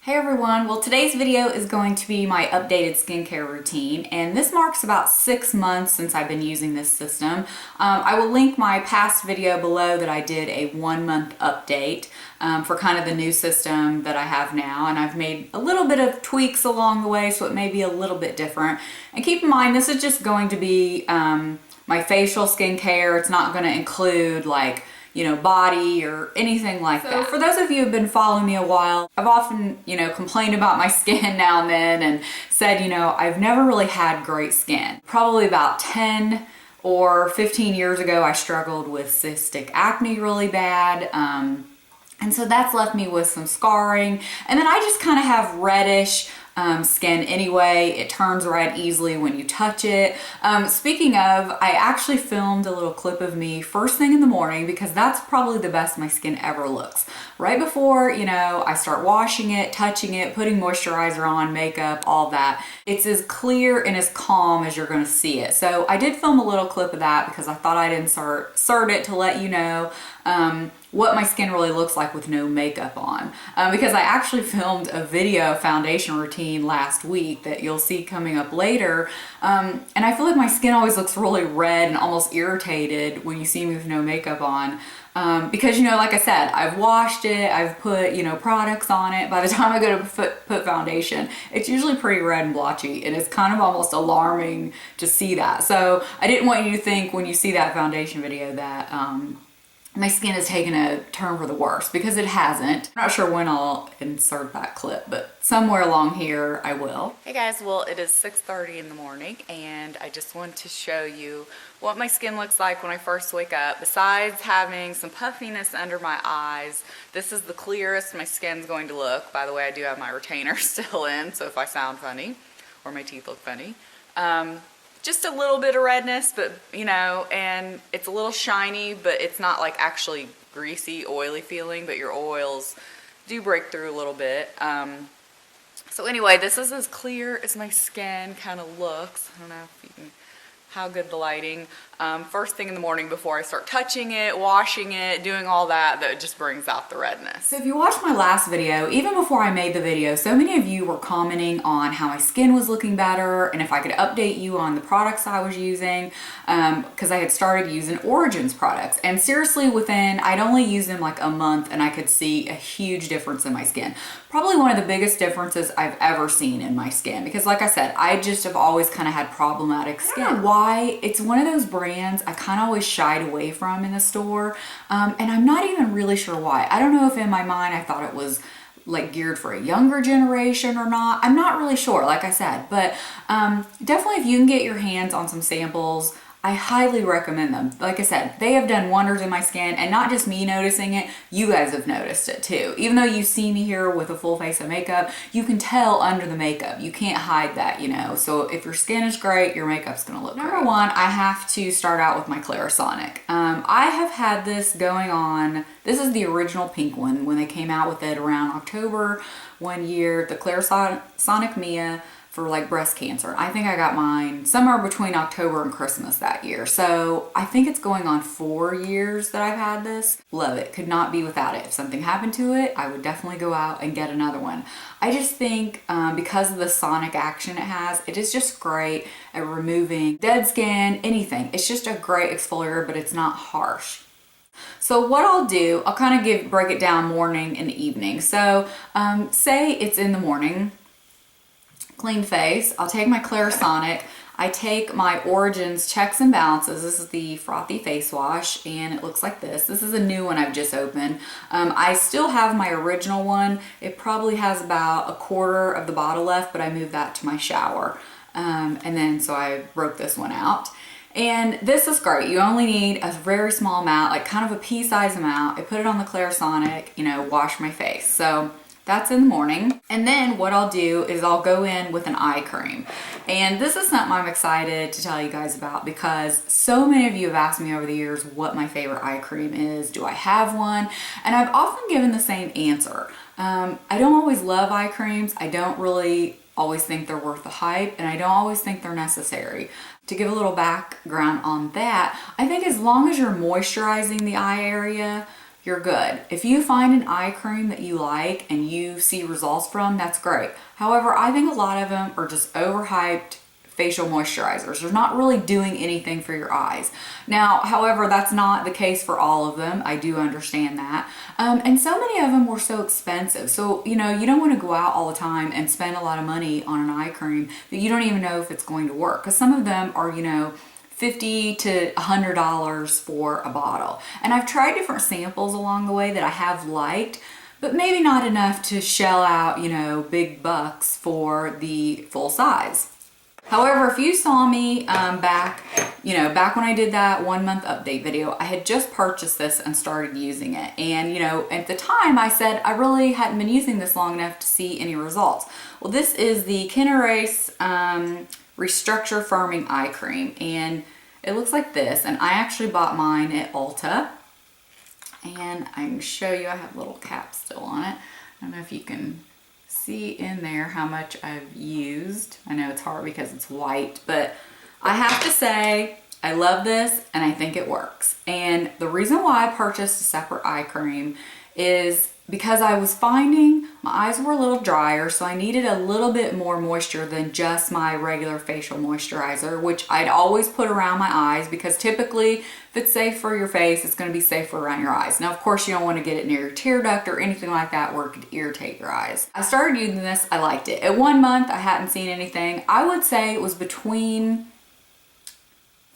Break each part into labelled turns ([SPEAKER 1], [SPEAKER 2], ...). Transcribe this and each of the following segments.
[SPEAKER 1] Hey everyone, well today's video is going to be my updated skincare routine, and this marks about 6 months since I've been using this system. I will link my past video below that I did a 1-month update for kind of the new system that I have now, and I've made a little bit of tweaks along the way so it may be a little bit different. And keep in mind, this is just going to be my facial skincare. It's not going to include like body or anything like that. For those of you who've been following me a while, I've often, complained about my skin now and then and said, I've never really had great skin. Probably about 10 or 15 years ago, I struggled with cystic acne really bad. And so that's left me with some scarring. And then I just kind of have reddish skin anyway. It turns red easily when you touch it. Speaking of, I actually filmed a little clip of me first thing in the morning because that's probably the best my skin ever looks. Right before, I start washing it, touching it, putting moisturizer on, makeup, all that. It's as clear and as calm as you're going to see it. So I did film a little clip of that because I thought I'd insert it to let you know what my skin really looks like with no makeup on. Because I actually filmed a video foundation routine last week that you'll see coming up later. And I feel like my skin always looks really red and almost irritated when you see me with no makeup on. Because, like I said, I've washed it, I've put, products on it. By the time I go to put foundation, it's usually pretty red and blotchy, and it's kind of almost alarming to see that. So I didn't want you to think when you see that foundation video that, my skin has taken a turn for the worse, because it hasn't. I'm not sure when I'll insert that clip, but somewhere along here I will. Hey guys, well it is 6:30 in the morning, and I just wanted to show you what my skin looks like when I first wake up. Besides having some puffiness under my eyes, this is the clearest my skin's going to look. By the way, I do have my retainer still in, so if I sound funny or my teeth look funny. Just a little bit of redness, but and it's a little shiny, but it's not like actually greasy, oily feeling, but your oils do break through a little bit. So anyway, this is as clear as my skin kind of looks. I don't know if you can, how good the lighting. First thing in the morning before I start touching it, washing it, doing all that just brings out the redness. So if you watched my last video, even before I made the video, so many of you were commenting on how my skin was looking better and if I could update you on the products I was using, because I had started using Origins products. And seriously, I'd only used them like a month and I could see a huge difference in my skin. Probably one of the biggest differences I've ever seen in my skin, because like I said, I just have always kind of had problematic skin. I don't know why. It's one of those brands I kind of always shied away from in the store, and I'm not even really sure why. I don't know if in my mind I thought it was like geared for a younger generation or not. I'm not really sure, like I said, but definitely if you can get your hands on some samples, I highly recommend them. Like I said, they have done wonders in my skin, and not just me noticing it, you guys have noticed it too. Even though you see me here with a full face of makeup, you can tell under the makeup. You can't hide that, So if your skin is great, your makeup's gonna look great. Number one, I have to start out with my Clarisonic. I have had this going on. This is the original pink one when they came out with it around October one year, the Clarisonic Mia, for like breast cancer. I think I got mine somewhere between October and Christmas that year. So I think it's going on 4 years that I've had this. Love it. Could not be without it. If something happened to it, I would definitely go out and get another one. I just think because of the sonic action it has, it is just great at removing dead skin, anything. It's just a great exfoliator, but it's not harsh. So what I'll do, I'll kind of break it down morning and evening. So say it's in the morning, clean face, I'll take my Clarisonic, I take my Origins Checks and Balances. This is the frothy face wash, and it looks like this. This is a new one I've just opened. I still have my original one. It probably has about a quarter of the bottle left, but I moved that to my shower. And then so I broke this one out. And this is great. You only need a very small amount, like kind of a pea-sized amount. I put it on the Clarisonic, wash my face. So that's in the morning. And then what I'll do is I'll go in with an eye cream. And this is something I'm excited to tell you guys about, because so many of you have asked me over the years what my favorite eye cream is. Do I have one? And I've often given the same answer. I don't always love eye creams. I don't really always think they're worth the hype, and I don't always think they're necessary. To give a little background on that, I think as long as you're moisturizing the eye area, you're good. If you find an eye cream that you like and you see results from, that's great. However, I think a lot of them are just overhyped facial moisturizers. They're not really doing anything for your eyes. Now, however, that's not the case for all of them. I do understand that. And so many of them were so expensive. So, you know, you don't want to go out all the time and spend a lot of money on an eye cream that you don't even know if it's going to work. Because some of them are, you know, $50 to $100 for a bottle. And I've tried different samples along the way that I have liked, but maybe not enough to shell out, you know, big bucks for the full size. However, if you saw me back when I did that 1 month update video, I had just purchased this and started using it. And, you know, at the time I said I really hadn't been using this long enough to see any results. Well, this is the Kinerace Restructure Firming Eye Cream, and it looks like this. And I actually bought mine at Ulta, and I can show you, I have a little cap still on it. I don't know if you can see in there how much I've used. I know it's hard because it's white, but I have to say I love this and I think it works. And the reason why I purchased a separate eye cream is because I was finding my eyes were a little drier, so I needed a little bit more moisture than just my regular facial moisturizer, which I'd always put around my eyes because typically if it's safe for your face, it's going to be safer around your eyes. Now, of course, you don't want to get it near your tear duct or anything like that where it could irritate your eyes. I started using this, I liked it. At 1 month, I hadn't seen anything. I would say it was between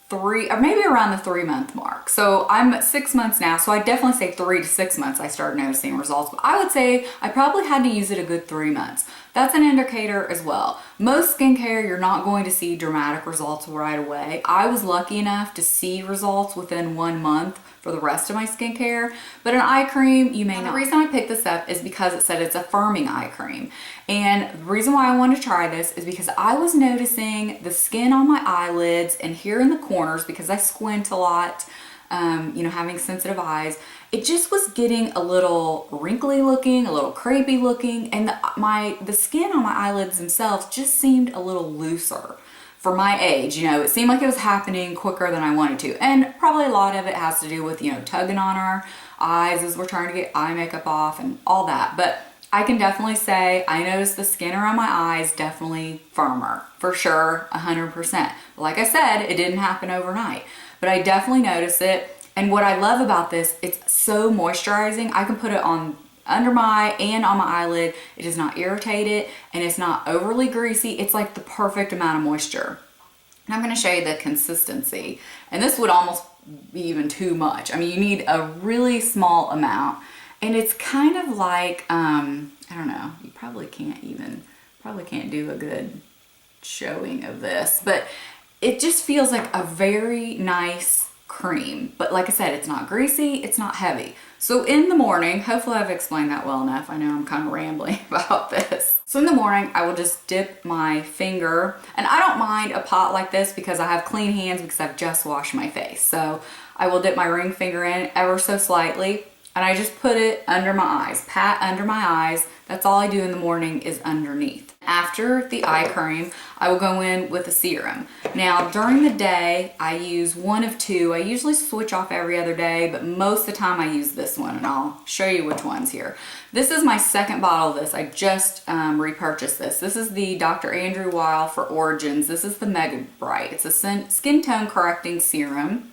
[SPEAKER 1] 3 or maybe around the 3 month mark. So I'm at 6 months now, so I definitely say 3 to 6 months I started noticing results, but I would say I probably had to use it a good 3 months. That's an indicator as well. Most skincare, you're not going to see dramatic results right away. I was lucky enough to see results within 1 month for the rest of my skincare, but an eye cream, you may not. The reason I picked this up is because it said it's a firming eye cream. And the reason why I wanted to try this is because I was noticing the skin on my eyelids and here in the corners, because I squint a lot, you know, having sensitive eyes, it just was getting a little wrinkly looking, a little crepey looking, and the skin on my eyelids themselves just seemed a little looser. For my age, you know, it seemed like it was happening quicker than I wanted to. And probably a lot of it has to do with, you know, tugging on our eyes as we're trying to get eye makeup off and all that. But I can definitely say I noticed the skin around my eyes definitely firmer, for sure, 100%. But like I said, it didn't happen overnight, but I definitely noticed it. And what I love about this, it's so moisturizing. I can put it on under my and on my eyelid. It does not irritate it and it's not overly greasy. It's like the perfect amount of moisture. And I'm going to show you the consistency, and this would almost be even too much. I mean, you need a really small amount, and it's kind of like I don't know, you probably can't do a good showing of this, but it just feels like a very nice cream. But like I said, it's not greasy, it's not heavy. So in the morning, hopefully I've explained that well enough. I know I'm kind of rambling about this. So in the morning, I will just dip my finger, and I don't mind a pot like this because I have clean hands because I've just washed my face. So I will dip my ring finger in ever so slightly, and I just put it under my eyes, pat under my eyes. That's all I do in the morning is underneath. After the eye cream, I will go in with a serum. Now, during the day, I use one of two. I usually switch off every other day, but most of the time I use this one, and I'll show you which one's here. This is my second bottle of this. I just repurchased this. This is the Dr. Andrew Weil for Origins. This is the Mega Bright. It's a skin tone correcting serum.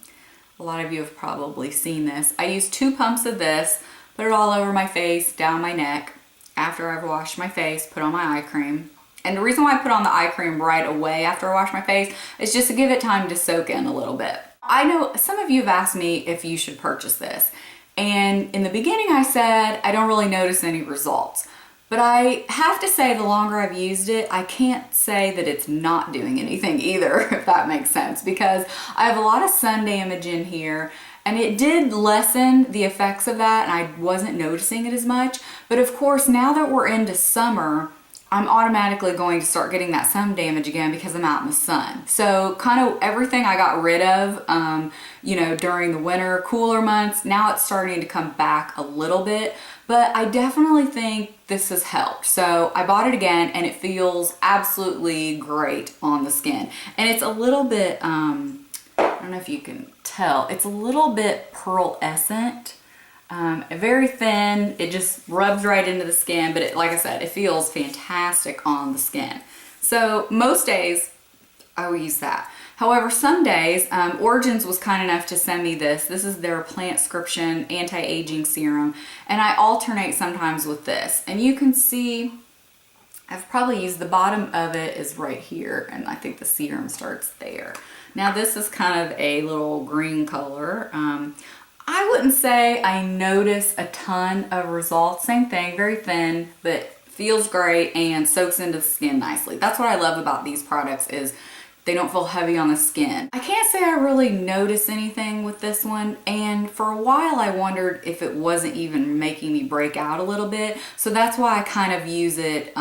[SPEAKER 1] A lot of you have probably seen this. I use 2 pumps of this, put it all over my face, down my neck. After I've washed my face, put on my eye cream. And the reason why I put on the eye cream right away after I wash my face is just to give it time to soak in a little bit. I know some of you have asked me if you should purchase this. And in the beginning I said I don't really notice any results. But I have to say the longer I've used it, I can't say that it's not doing anything either, if that makes sense. Because I have a lot of sun damage in here, and it did lessen the effects of that, and I wasn't noticing it as much. But of course, now that we're into summer, I'm automatically going to start getting that sun damage again because I'm out in the sun. So kind of everything I got rid of, you know, during the winter, cooler months, now it's starting to come back a little bit. But I definitely think this has helped. So I bought it again, and it feels absolutely great on the skin. And it's a little bit, I don't know if you can tell, it's a little bit pearlescent. Very thin, it just rubs right into the skin, but like I said, it feels fantastic on the skin. So most days I will use that. However, some days, Origins was kind enough to send me this. This is their Plant-Scription Anti-Aging Serum, and I alternate sometimes with this. And you can see, I've probably used the bottom of it is right here, and I think the serum starts there. Now this is kind of a little green color. I wouldn't say I notice a ton of results. Same thing, very thin, but feels great and soaks into the skin nicely. That's what I love about these products is they don't feel heavy on the skin. I can't say I really notice anything with this one, and for a while I wondered if it wasn't even making me break out a little bit, so that's why I kind of use it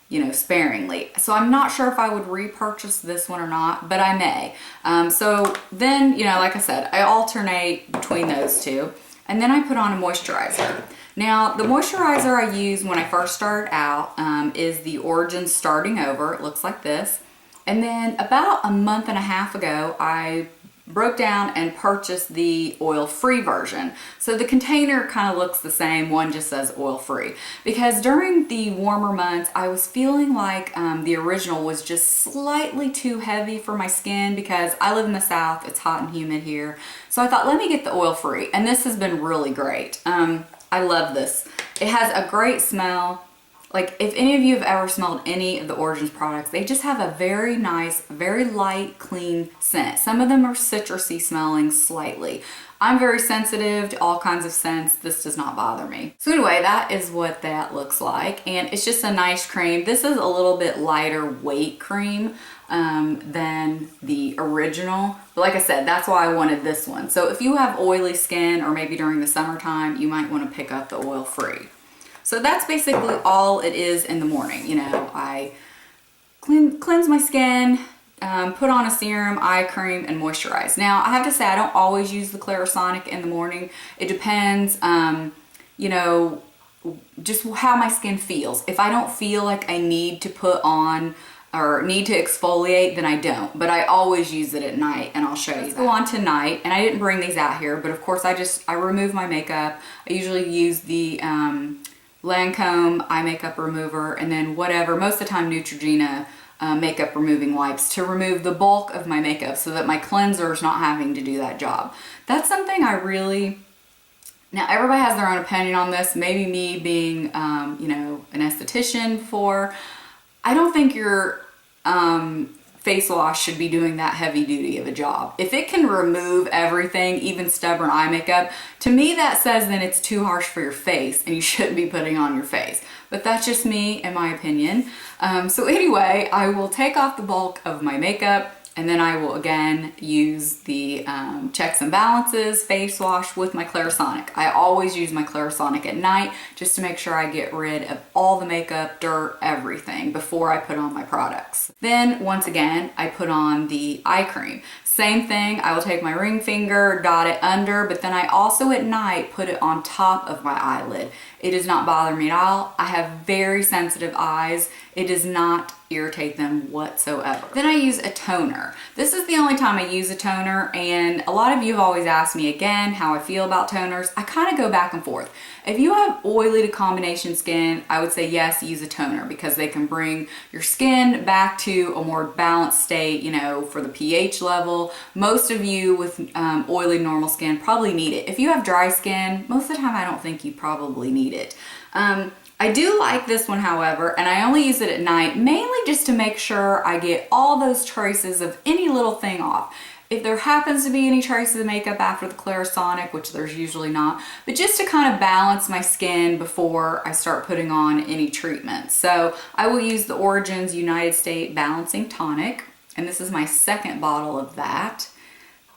[SPEAKER 1] you know, sparingly. So I'm not sure if I would repurchase this one or not, but I may. So then, you know, like I said, I alternate between those two, and then I put on a moisturizer. Now, the moisturizer I use when I first started out is the Origins Starting Over. It looks like this. And then about a month and a half ago, I broke down and purchased the oil-free version. So the container kind of looks the same, one just says oil-free. Because during the warmer months, I was feeling like the original was just slightly too heavy for my skin because I live in the South, it's hot and humid here. So I thought, let me get the oil-free, and this has been really great. I love this. It has a great smell. Like, if any of you have ever smelled any of the Origins products, they just have a very nice, very light, clean scent. Some of them are citrusy smelling slightly. I'm very sensitive to all kinds of scents. This does not bother me. So anyway, that is what that looks like. And it's just a nice cream. This is a little bit lighter weight cream than the original. But like I said, that's why I wanted this one. So if you have oily skin or maybe during the summertime, you might want to pick up the oil-free. So that's basically all it is in the morning. You know, I cleanse my skin, put on a serum, eye cream, and moisturize. Now, I have to say, I don't always use the Clarisonic in the morning. It depends, you know, just how my skin feels. If I don't feel like I need to put on or need to exfoliate, then I don't. But I always use it at night, and I'll show you that. Let's go on to night, and I didn't bring these out here, but of course I remove my makeup. I usually use the Lancome eye makeup remover, and then whatever, most of the time Neutrogena makeup removing wipes to remove the bulk of my makeup so that my cleanser is not having to do that job. That's something I really, now everybody has their own opinion on this, maybe me being, you know, an esthetician before, I don't think your face wash should be doing that heavy duty of a job. If it can remove everything, even stubborn eye makeup, to me that says then it's too harsh for your face and you shouldn't be putting on your face. But that's just me and my opinion. So anyway, I will take off the bulk of my makeup, and then I will again use the Checks and Balances face wash with my Clarisonic. I always use my Clarisonic at night just to make sure I get rid of all the makeup, dirt, everything before I put on my products. Then once again, I put on the eye cream. Same thing, I will take my ring finger, dot it under, but then I also at night put it on top of my eyelid. It does not bother me at all. I have very sensitive eyes. It does not irritate them whatsoever. Then I use a toner. This is the only time I use a toner, and a lot of you have always asked me again how I feel about toners. I kind of go back and forth. If you have oily to combination skin, I would say yes, use a toner because they can bring your skin back to a more balanced state, you know, for the pH level. Most of you with oily normal skin probably need it. If you have dry skin, most of the time I don't think you probably need it. I do like this one, however, and I only use it at night, mainly just to make sure I get all those traces of any little thing off. If there happens to be any traces of makeup after the Clarisonic, which there's usually not, but just to kind of balance my skin before I start putting on any treatment. So I will use the Origins United States Balancing Tonic, and this is my second bottle of that.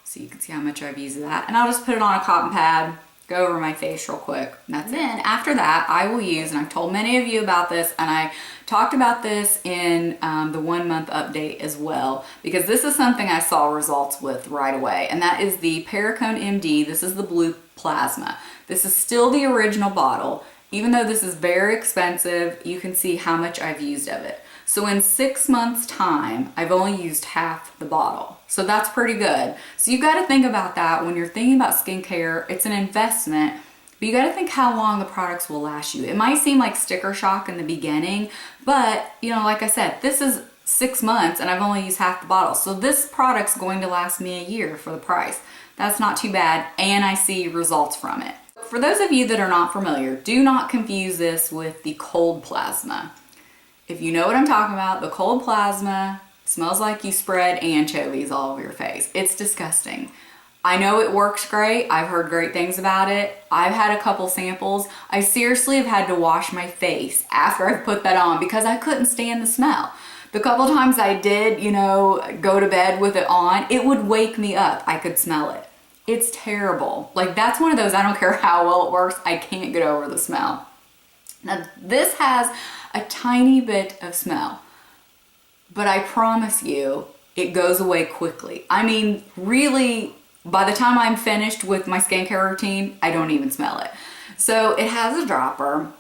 [SPEAKER 1] So you can see how much I've used of that. And I'll just put it on a cotton pad, go over my face real quick. And that's it. Then after that, I will use, and I've told many of you about this, and I talked about this in the 1 month update as well, because this is something I saw results with right away, and that is the Perricone MD. This is the blue plasma. This is still the original bottle. Even though this is very expensive, you can see how much I've used of it. So in 6 months time, I've only used half the bottle. So that's pretty good. So you got to think about that when you're thinking about skincare. It's an investment. But you gotta think how long the products will last you. It might seem like sticker shock in the beginning, but you know, like I said, this is 6 months and I've only used half the bottle. So this product's going to last me a year for the price. That's not too bad, and I see results from it. For those of you that are not familiar, do not confuse this with the cold plasma. If you know what I'm talking about, the cold plasma smells like you spread anchovies all over your face. It's disgusting. I know it works great. I've heard great things about it. I've had a couple samples. I seriously have had to wash my face after I've put that on because I couldn't stand the smell. The couple times I did, you know, go to bed with it on, it would wake me up. I could smell it. It's terrible. Like, that's one of those, I don't care how well it works, I can't get over the smell. Now, this has a tiny bit of smell, but I promise you, it goes away quickly. I mean, really, by the time I'm finished with my skincare routine, I don't even smell it. So it has a dropper.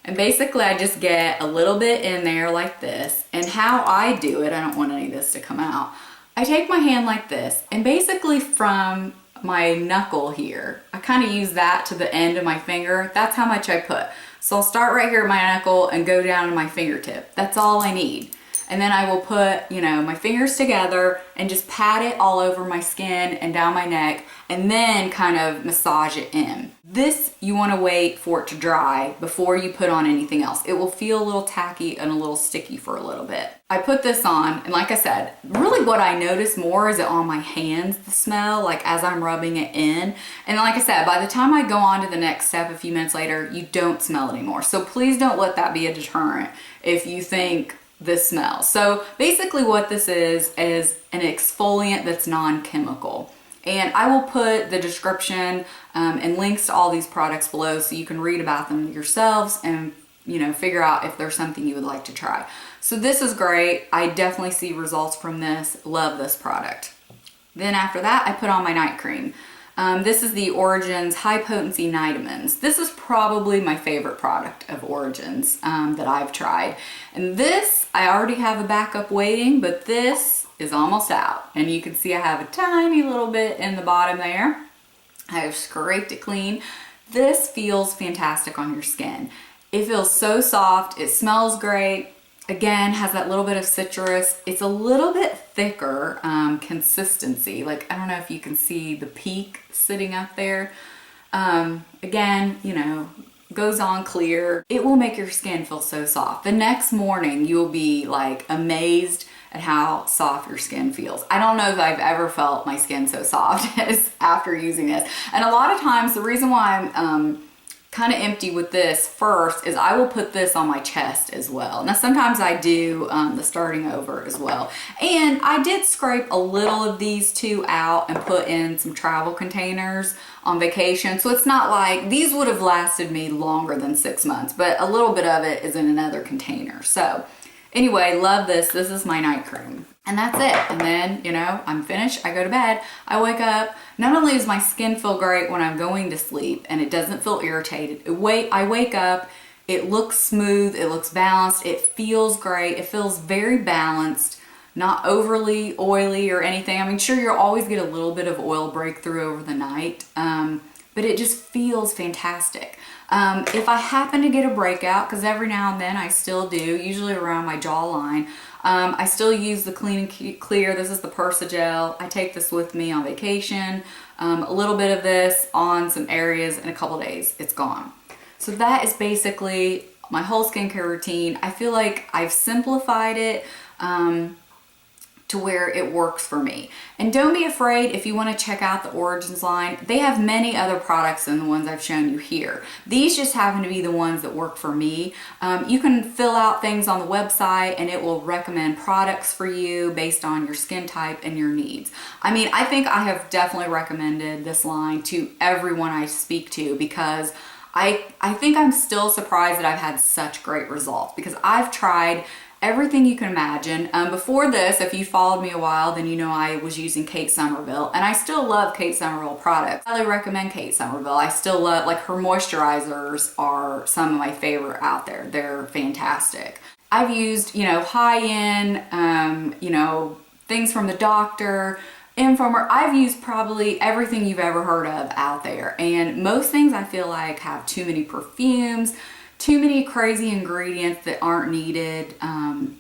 [SPEAKER 1] And basically I just get a little bit in there like this. And how I do it, I don't want any of this to come out. I take my hand like this and basically from my knuckle here, I kind of use that to the end of my finger. That's how much I put. So I'll start right here at my knuckle and go down to my fingertip. That's all I need. And then I will put, you know, my fingers together and just pat it all over my skin and down my neck and then kind of massage it in. This, you want to wait for it to dry before you put on anything else. It will feel a little tacky and a little sticky for a little bit. I put this on, and like I said, really what I notice more is it on my hands, the smell, like as I'm rubbing it in. And like I said, by the time I go on to the next step a few minutes later, you don't smell it anymore. So please don't let that be a deterrent if you think this smells. So basically what this is an exfoliant that's non-chemical. And I will put the description and links to all these products below so you can read about them yourselves and, you know, figure out if there's something you would like to try. So this is great. I definitely see results from this. Love this product. Then after that, I put on my night cream. This is the Origins High Potency Nightamins. This is probably my favorite product of Origins that I've tried. And this, I already have a backup waiting, but this is almost out. And you can see I have a tiny little bit in the bottom there. I have scraped it clean. This feels fantastic on your skin. It feels so soft. It smells great. Again, has that little bit of citrus. It's a little bit thicker consistency. Like, I don't know if you can see the peak sitting up there. Again, you know, goes on clear. It will make your skin feel so soft. The next morning, you'll be like amazed at how soft your skin feels. I don't know if I've ever felt my skin so soft as after using this. And a lot of times, the reason why I'm kind of empty with this first is I will put this on my chest as well. Now sometimes I do the starting over as well. And I did scrape a little of these two out and put in some travel containers on vacation. So it's not like, these would have lasted me longer than 6 months, but a little bit of it is in another container. So anyway, love this. This is my night cream. And that's it. And then, you know, I'm finished. I go to bed. I wake up. Not only does my skin feel great when I'm going to sleep and it doesn't feel irritated, I wake up, it looks smooth, it looks balanced, it feels great, it feels very balanced, not overly oily or anything. I mean, sure, you'll always get a little bit of oil breakthrough over the night, but it just feels fantastic. If I happen to get a breakout, because every now and then I still do, usually around my jawline, I still use the Clean and Clear. This is the Persagel. I take this with me on vacation. A little bit of this on some areas in a couple days. It's gone. So that is basically my whole skincare routine. I feel like I've simplified it to where it works for me. And don't be afraid if you want to check out the Origins line. They have many other products than the ones I've shown you here. These just happen to be the ones that work for me. You can fill out things on the website and it will recommend products for you based on your skin type and your needs. I mean, I think I have definitely recommended this line to everyone I speak to because I think I'm still surprised that I've had such great results because I've tried everything you can imagine. Before this, if you followed me a while, then you know I was using Kate Somerville, and I still love Kate Somerville products. I highly recommend Kate Somerville. I still love, like, her moisturizers are some of my favorite out there. They're fantastic. I've used, you know, high-end, you know, things from the doctor, Infomer. I've used probably everything you've ever heard of out there, and most things I feel like have too many perfumes, too many crazy ingredients that aren't needed, and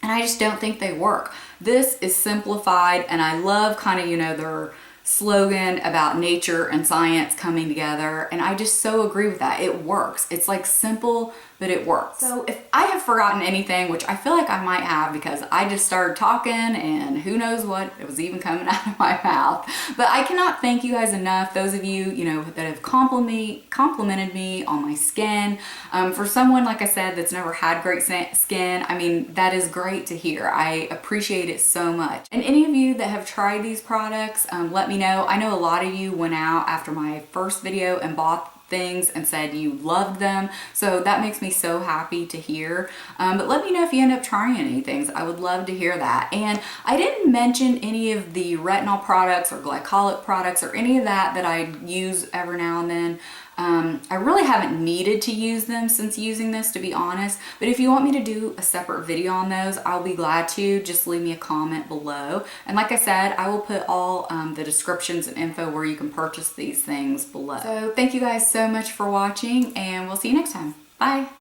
[SPEAKER 1] I just don't think they work. This is simplified, and I love kind of, you know, their slogan about nature and science coming together, and I just so agree with that. It works. It's like simple, but it works. So if I have forgotten anything, which I feel like I might have because I just started talking and who knows what it was even coming out of my mouth, but I cannot thank you guys enough, those of you, you know, that have complimented me on my skin. For someone, like I said, that's never had great skin, I mean, that is great to hear. I appreciate it so much. And any of you that have tried these products, let me know. I know a lot of you went out after my first video and bought things and said you loved them, so that makes me so happy to hear. But let me know if you end up trying any things. I would love to hear that. And I didn't mention any of the retinol products or glycolic products or any of that I use every now and then. I really haven't needed to use them since using this, to be honest, but if you want me to do a separate video on those, I'll be glad to. Just leave me a comment below, and like I said, I will put all the descriptions and info where you can purchase these things below. So thank you guys so much for watching, and we'll see you next time. Bye.